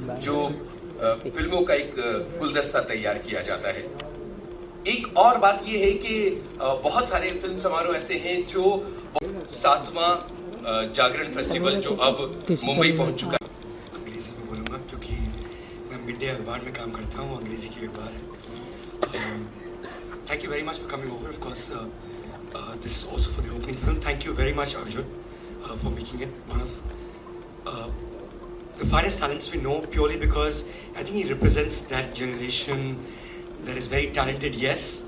जो फिल्मों का एक गुलदस्ता तैयार किया जाता है। एक और बात ये है कि बहुत सारे फिल्म समारोह ऐसे हैं जो 7वां जागरण फेस्टिवल जो अब मुंबई पहुंच चुका है। अंग्रेजी में बोलूँगा क्योंकि मैं मिड डे अखबार में काम करता हूँ, अंग्रेजी की अखबार है। Thank you very much for coming over. Of course, this is also for the opening film. Thank you very much, Arjun, for making it one of the finest talents we know, purely because I think he represents that generation that is very talented, yes,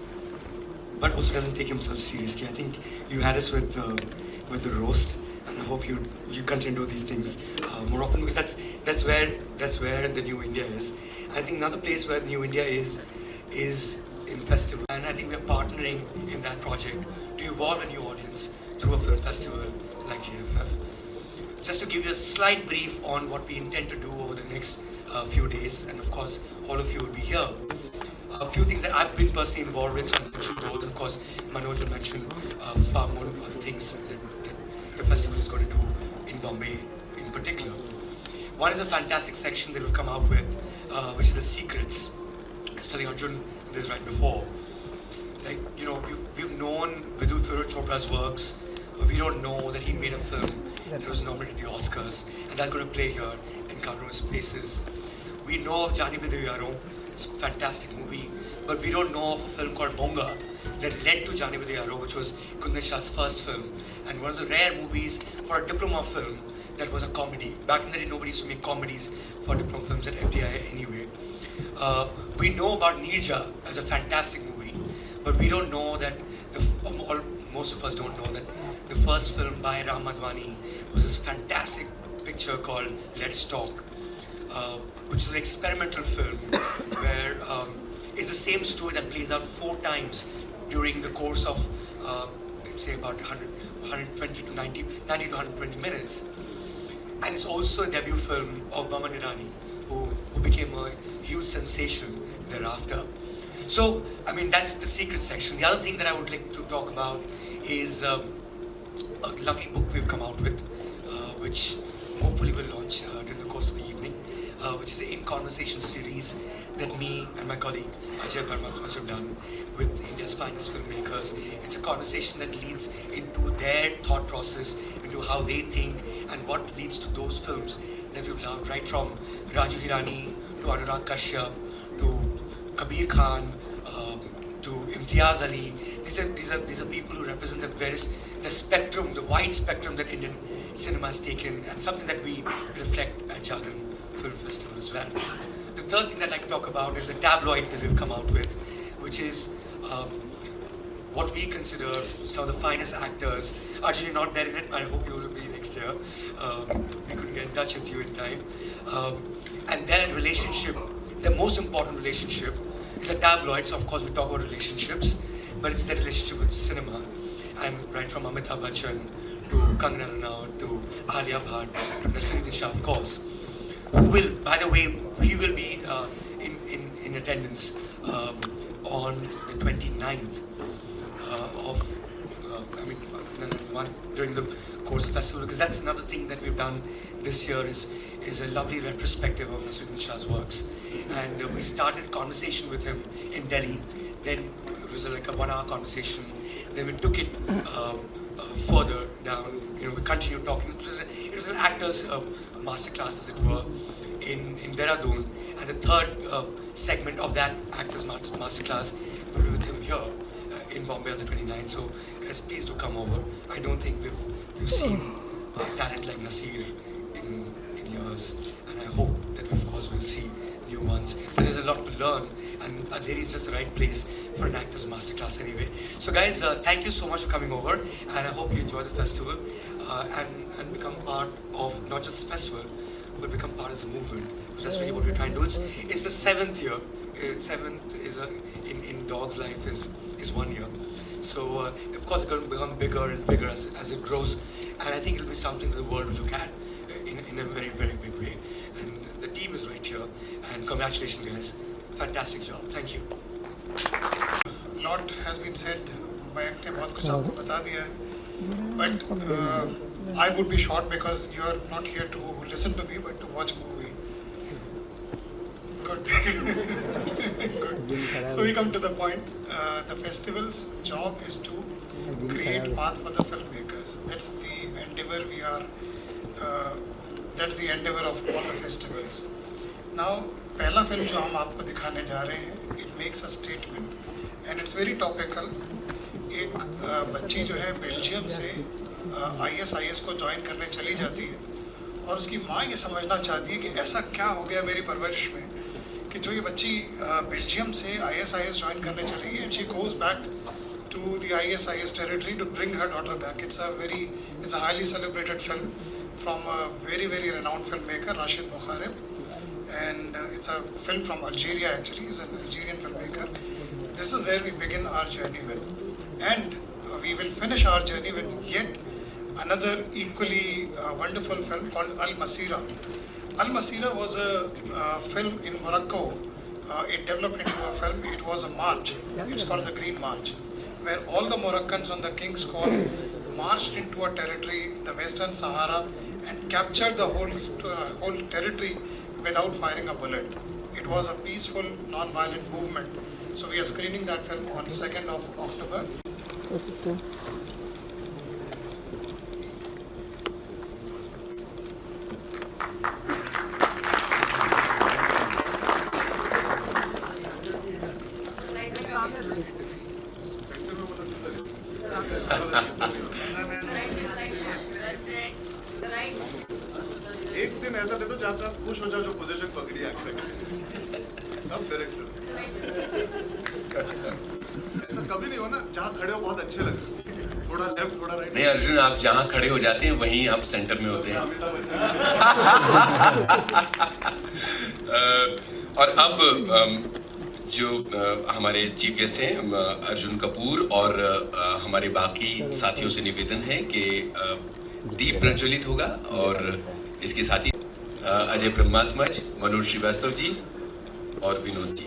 but also doesn't take himself seriously. I think you had us with the roast, and I hope you continue to do these things more often, because that's where the New India is. I think another place where New India is in festival, and I think we're partnering in that project to evolve a new audience through a film festival like GFF. Just to give you a slight brief on what we intend to do over the next few days, and of course all of you will be here. A few things that I've been personally involved with, so I'll mention those. Of course, Manoj will mention far more other things that the festival is going to do in Bombay in particular. One is a fantastic section that we've come out with, which is The Secrets. I was telling Arjun this right before. Like, you know, we've known Vidhu Firod Chopra's works, but we don't know that he made a film that was nominated to the Oscars, and that's going to play here in countless places. We know of Jani Bhi Do Yaron, it's a fantastic movie, but we don't know of a film called Bonga that led to Jani Bhi Do Yaron, which was Kundan Shah's first film, and one of the rare movies for a diploma film that was a comedy. Back in the day, nobody used to make comedies for diploma films at FDI anyway. We know about Nirja as a fantastic movie, but we don't know that, most of us don't know that the first film by Ram Madhwani was this fantastic picture called Let's Talk, which is an experimental film where it's the same story that plays out 4 times during the course of, let's say, about 120 to 90 to 120 minutes. And it's also a debut film of Boman Irani, who became a huge sensation thereafter. So, I mean, that's the secret section. The other thing that I would like to talk about is a lovely book we've come out with, which hopefully will launch during the course of the evening, which is the In Conversation series that me and my colleague Ajay Verma have done with India's finest filmmakers. It's a conversation that leads into their thought process, into how they think, and what leads to those films that we've loved, right from Raju Hirani to Anurag Kashyap to Kabir Khan to Imtiaz Ali. These are people who represent the spectrum, the wide spectrum that Indian cinema has taken, and something that we reflect at Jagran Film Festival as well. The third thing I'd like to talk about is the tabloid that we've come out with, which is what we consider some of the finest actors. Arjun, you're not there in it. I hope you will be next year. We couldn't get in touch with you in time. And their relationship, the most important relationship, is a tabloid. So of course we talk about relationships, but it's their relationship with cinema. And right from Amitabh Bachchan to Kangana Ranaut to Alia Bhatt to Naseeruddin Shah, of course, who will, by the way, he will be in attendance on the 29th during the course of the festival, because that's another thing that we've done this year is a lovely retrospective of Naseeruddin Shah's works. And we started a conversation with him in Delhi. Then it was like a 1-hour conversation. Then we took it further down. You know, we continued talking. It was an actor's masterclass, as it were, in Dehradun. And the third segment of that actor's masterclass will be with him here in Bombay on the 29th. So guys, please do come over. I don't think we've seen talent like Nasir in years, and I hope that of course we'll see new ones. But there's a lot to learn, and Andheri is just the right place for an actor's masterclass anyway. So guys, thank you so much for coming over, and I hope you enjoy the festival and become part of not just the festival, but become part of the movement. That's really what we're trying to do. It's the 7th year. 7th is in Dog's life is 1 year. So of course it's going to become bigger and bigger as it grows, and I think it'll be something that the world will look at in a very, very big way. And the team is right here, and congratulations guys, fantastic job, thank you. Lot has been said, Mayank ने बहुत कुछ आपको बता दिया है, but I would be short because you are not here to listen to me but to watch a movie. Good. So we come to the point. The festival's job is to create path for the filmmakers. That's the endeavor we are. That's the endeavor of all the festivals. Now, पहला film जो हम आपको दिखाने जा रहे हैं, it makes a statement and it's very topical. एक बच्ची जो है बेल्जियम से ISIS को ज्वाइन करने चली जाती है और उसकी माँ ये समझना चाहती है कि ऐसा क्या हो गया मेरी परवरिश में कि जो ये बच्ची बेल्जियम से ISIS ज्वाइन करने चलेगी and she goes back to the ISIS territory to bring her daughter back. It's a highly celebrated film from a very renowned filmmaker Rashid Bukharib, and it's a film from Algeria. Actually, he's an Algerian filmmaker. This is where we begin our journey with, and we will finish our journey with yet another equally wonderful film called Al Masira. Al Masira was a film in Morocco. It developed into a film. It was a march. It's called the Green March, where all the Moroccans on the King's Call marched into a territory, the Western Sahara, and captured the whole territory without firing a bullet. It was a peaceful, non-violent movement. So we are screening that film on 2nd of October. एक दिन ऐसा दे दो जहाँ पे आप खुश हो जाओ जो पोजीशन पकड़ी आके सब डायरेक्टर ऐसा कभी नहीं हो ना जहाँ खड़े हो बहुत अच्छे लगे थोड़ा लेफ्ट थोड़ा राइट नहीं अर्जुन, आप जहाँ खड़े हो जाते हैं वहीं आप सेंटर में होते हैं. और अब जो हमारे चीफ गेस्ट हैं अर्जुन कपूर और हमारे बाकी साथियों से निवेदन है कि दीप प्रज्वलित होगा और इसके साथ ही अजय ब्रह्मात्मज, मनोज श्रीवास्तव जी और विनोद जी.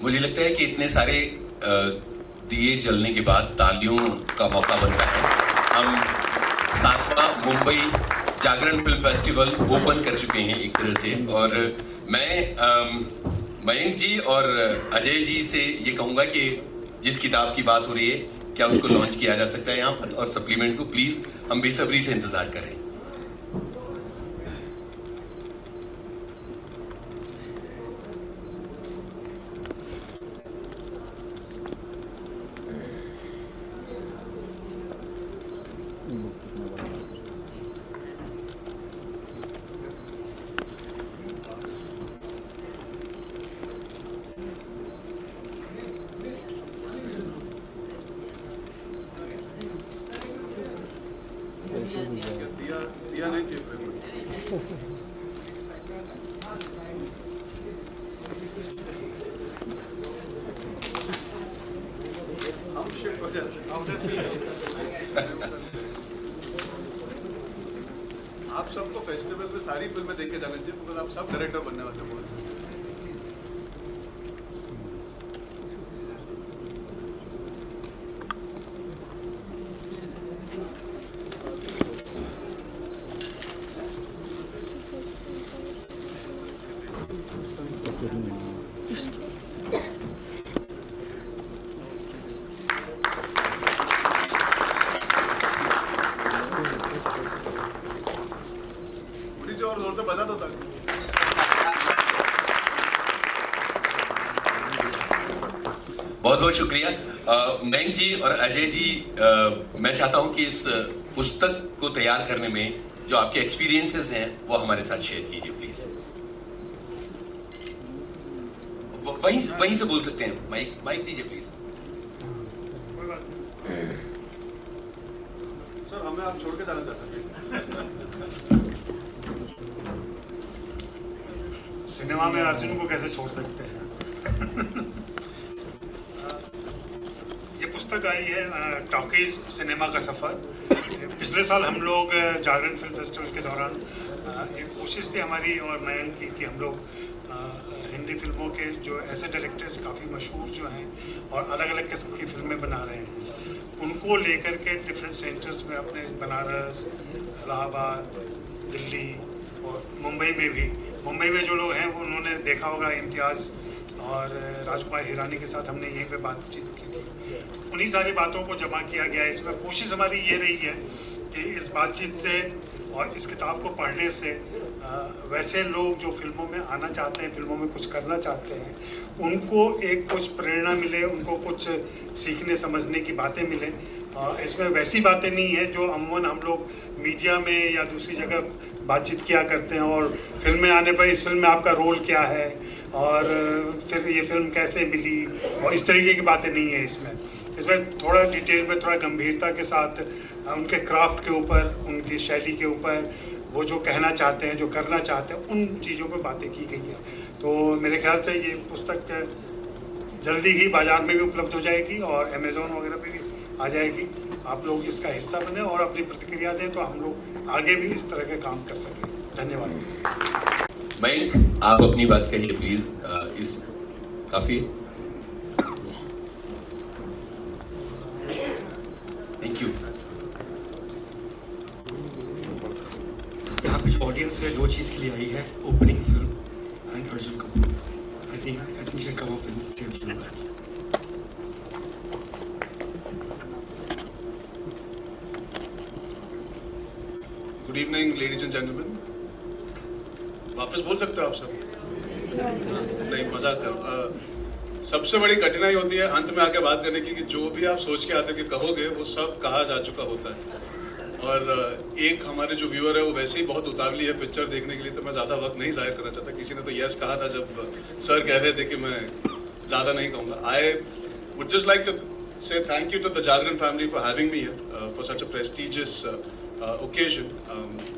मुझे लगता है कि इतने सारे दिए जलने के बाद तालियों का मौका बनता है. हम 7वां मुंबई जागरण फिल्म फेस्टिवल ओपन कर चुके हैं एक तरह से, और मैं मयंक जी और अजय जी से ये कहूँगा कि जिस किताब की बात हो रही है क्या उसको लॉन्च किया जा सकता है यहाँ पर, और सप्लीमेंट को प्लीज़ हम बेसब्री से इंतज़ार करें. दिया नहीं चाहिए हम शिफ्ट हो जाते आप सबको फेस्टिवल में अपनी सारी फिल्में देख के जाने चाहिए, बिकॉज आप सब डायरेक्टर बनने वाले हो। और जोर से बजा दो तक। बहुत बहुत शुक्रिया मयंक जी और अजय जी। मैं चाहता हूं कि इस पुस्तक को तैयार करने में जो आपके एक्सपीरियंसेस हैं वो हमारे साथ शेयर कीजिए प्लीज। वहीं से बोल सकते हैं, माइक दीजिए प्लीज। सर हमें आप छोड़ के जाना चाहते हैं। सिनेमा में अर्जुन को कैसे छोड़ सकते हैं। ये पुस्तक आई है टॉकीज सिनेमा का सफ़र। पिछले साल हम लोग जागरण फिल्म फेस्टिवल के दौरान एक कोशिश थी हमारी और मयंक की कि हम लोग हिंदी फिल्मों के जो ऐसे डायरेक्टर काफ़ी मशहूर जो हैं और अलग अलग किस्म की फिल्में बना रहे हैं, उनको लेकर के डिफरेंट सेंटर्स में अपने बनारस, इलाहाबाद, दिल्ली और मुंबई में भी, मुंबई में जो लोग हैं वो उन्होंने देखा होगा इम्तियाज़ और राजकुमार हिरानी के साथ हमने यहीं पे बातचीत की थी। उन्हीं सारी बातों को जमा किया गया है इसमें। कोशिश हमारी ये रही है कि इस बातचीत से और इस किताब को पढ़ने से वैसे लोग जो फिल्मों में आना चाहते हैं, फिल्मों में कुछ करना चाहते हैं, उनको एक कुछ प्रेरणा मिले, उनको कुछ सीखने समझने की बातें मिलें। इसमें वैसी बातें नहीं है जो अमूमन हम लोग मीडिया में या दूसरी जगह बातचीत किया करते हैं और फिल्म में आने पर इस फिल्म में आपका रोल क्या है और फिर ये फिल्म कैसे मिली और इस तरीके की बातें नहीं है इसमें थोड़ा डिटेल में, थोड़ा गंभीरता के साथ उनके क्राफ्ट के ऊपर, उनकी शैली के ऊपर, वो जो कहना चाहते हैं, जो करना चाहते हैं, उन चीज़ों पर बातें की गई हैं। तो मेरे ख्याल से ये पुस्तक जल्दी ही बाज़ार में भी उपलब्ध हो जाएगी और अमेज़ॉन वगैरह पे भी आ जाएगी। आप लोग इसका हिस्सा बने और अपनी प्रतिक्रिया दें तो हम लोग आगे भी इस तरह के काम कर सकें। धन्यवाद। मयंक आप अपनी बात कहिए प्लीज। इस काफी थैंक यू। यहाँ पे जो ऑडियंस है दो चीज़ के लिए आई है, opening film and Arjun Kapoor. I think should come up with say few words. Good evening ladies and gentleman. वापस बोल सकते हो आप सब? नहीं, मजाक कर। सबसे बड़ी कठिनाई होती है अंत में आके बात करने की कि जो भी आप सोच के आते हो कि कहोगे वो सब कहा जा चुका होता है। और एक हमारे जो व्यूअर है वो वैसे ही बहुत उतावली है पिक्चर देखने के लिए, तो मैं ज़्यादा वक्त नहीं जाहिर करना चाहता। किसी ने तो यस कहा था जब सर कह रहे थे कि मैं ज़्यादा नहीं कहूँगा। I would just like to say thank you to the Jagran family for having me here for such a prestigious occasion,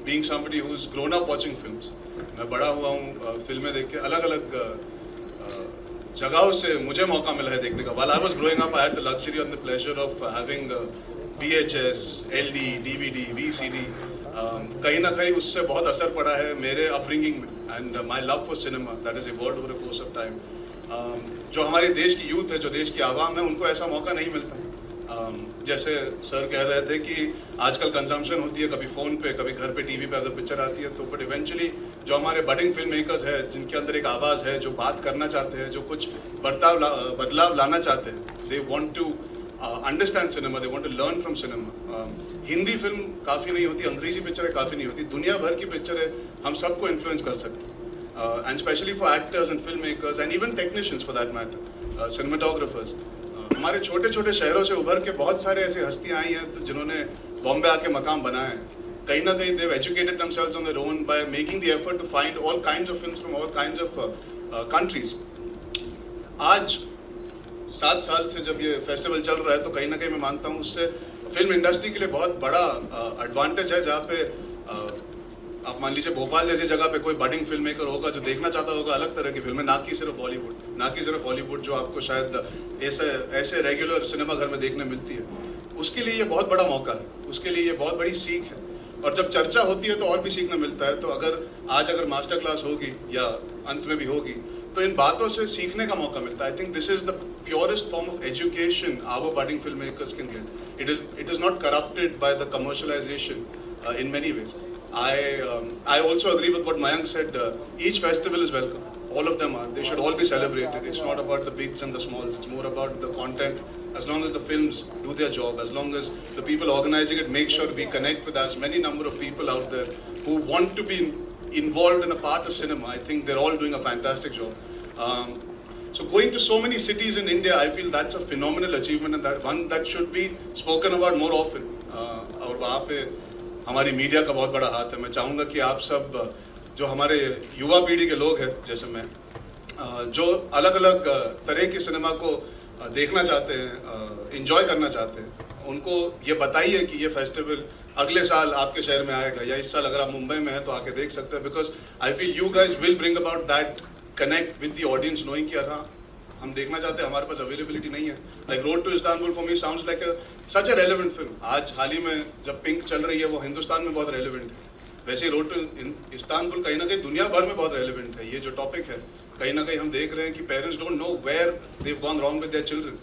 being somebody who's grown up watching films. मैं बड़ा हुआ हूँ फिल्में देख के, अलग अलग जगहों से मुझे मौका मिला है देखने का। While I was growing up, I had the luxury and the pleasure of having VHS, LD, DVD, VCD. कहीं ना कहीं उससे बहुत असर पड़ा है मेरे अपब्रिंगिंग में, and my love for cinema that has evolved over a course of time. जो हमारे देश की यूथ है, जो देश की आवाम है, उनको ऐसा मौका नहीं मिलता। जैसे सर कह रहे थे कि आजकल कंजम्पशन होती है कभी फ़ोन पे, कभी घर पे टीवी पे अगर पिक्चर आती है तो, बट इवेंचुअली जो हमारे बडिंग फिल्म मेकर्स है, जिनके अंदर एक आवाज़ है, जो बात करना चाहते हैं, जो कुछ बदलाव लाना चाहते हैं, they want to understand cinema, they want to learn from cinema. Hindi film काफ़ी नहीं होती, अंग्रेजी पिक्चरें काफ़ी नहीं होती, दुनिया भर की पिक्चरें हम सबको इन्फ्लुएंस कर सकती हैं, and specially for actors and film makers and even technicians for that matter, cinematographers. हमारे छोटे छोटे शहरों से उभर के बहुत सारे ऐसी हस्तियाँ आई हैं जिन्होंने बॉम्बे आके मकाम बनाए हैं। कहीं ना कहीं they've educated themselves on their own by making the effort to find all kinds of films from all kinds of countries. आज 7 साल से जब ये फेस्टिवल चल रहा है तो कहीं ना कहीं मैं मानता हूँ उससे फिल्म इंडस्ट्री के लिए बहुत बड़ा एडवांटेज है, जहाँ पे आप मान लीजिए भोपाल जैसी जगह पे कोई बडिंग फिल्म मेकर होगा जो देखना चाहता होगा अलग तरह की फिल्में, ना कि सिर्फ बॉलीवुड, ना कि सिर्फ हॉलीवुड जो आपको शायद ऐसे रेगुलर सिनेमा घर में देखने मिलती है, उसके लिए ये बहुत बड़ा मौका है, उसके लिए ये बहुत बड़ी सीख है। और जब चर्चा होती है तो और भी सीखने मिलता है। तो अगर मास्टर क्लास होगी या अंत में भी होगी तो इन बातों से सीखने का मौका मिलता है। I think this is the purest form of education our budding filmmakers can get. It is not corrupted by the commercialization in many ways. I also agree with what Mayank said. Each festival is welcome. All of them are. They should all be celebrated. It's not about the bigs and the smalls. It's more about the content. As long as the films do their job, as long as the people organizing it make sure we connect with as many number of people out there who want to be involved in a part of cinema, I think they're all doing a fantastic job. So going to so many cities in India, I feel that's a phenomenal achievement and that one that should be spoken about more often. और वहाँ पे हमारी media का बहुत बड़ा हाथ है। मैं चाहूँगा कि आप सब जो हमारे युवा पीढ़ी के लोग हैं जैसे मैं, जो अलग अलग तरह के सिनेमा को देखना चाहते हैं, एंजॉय करना चाहते हैं, उनको ये बताइए कि ये फेस्टिवल अगले साल आपके शहर में आएगा या इस साल अगर आप मुंबई में हैं तो आके देख सकते हैं। Because I feel you guys will bring about that connect with the audience, knowing कि हाँ हम देखना चाहते हैं, हमारे पास अवेलेबिलिटी नहीं है। Like road to Istanbul for me sounds like such a relevant film. आज हाल ही में जब पिंक चल रही है वो हिंदुस्तान में बहुत रेलेवेंट है, वैसे ही रोड टू इस्तांबुल कहीं ना कहीं दुनिया भर में बहुत रेलेवेंट है। ये जो टॉपिक है कहीं ना कहीं हम देख रहे हैं कि parents don't know where they have gone wrong with their children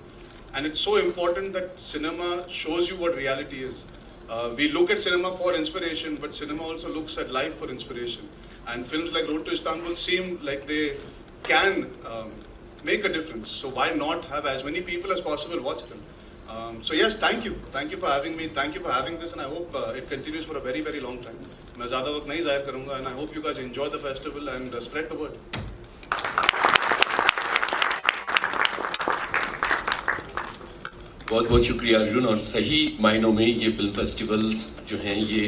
and it's so important that cinema shows you what reality is. We look at cinema for inspiration, but cinema also looks at life for inspiration. And films like Road to Istanbul seem like they can make a difference. So why not have as many people as possible watch them? So yes, thank you for having me. Thank you for having this, and I hope it continues for a very, very long time. मैं ज़्यादा वक्त नहीं ज़ाहिर करूँगा, and I hope you guys enjoy the festival and spread the word. बहुत बहुत शुक्रिया अर्जुन। और सही मायनों में ये फिल्म फेस्टिवल्स जो हैं ये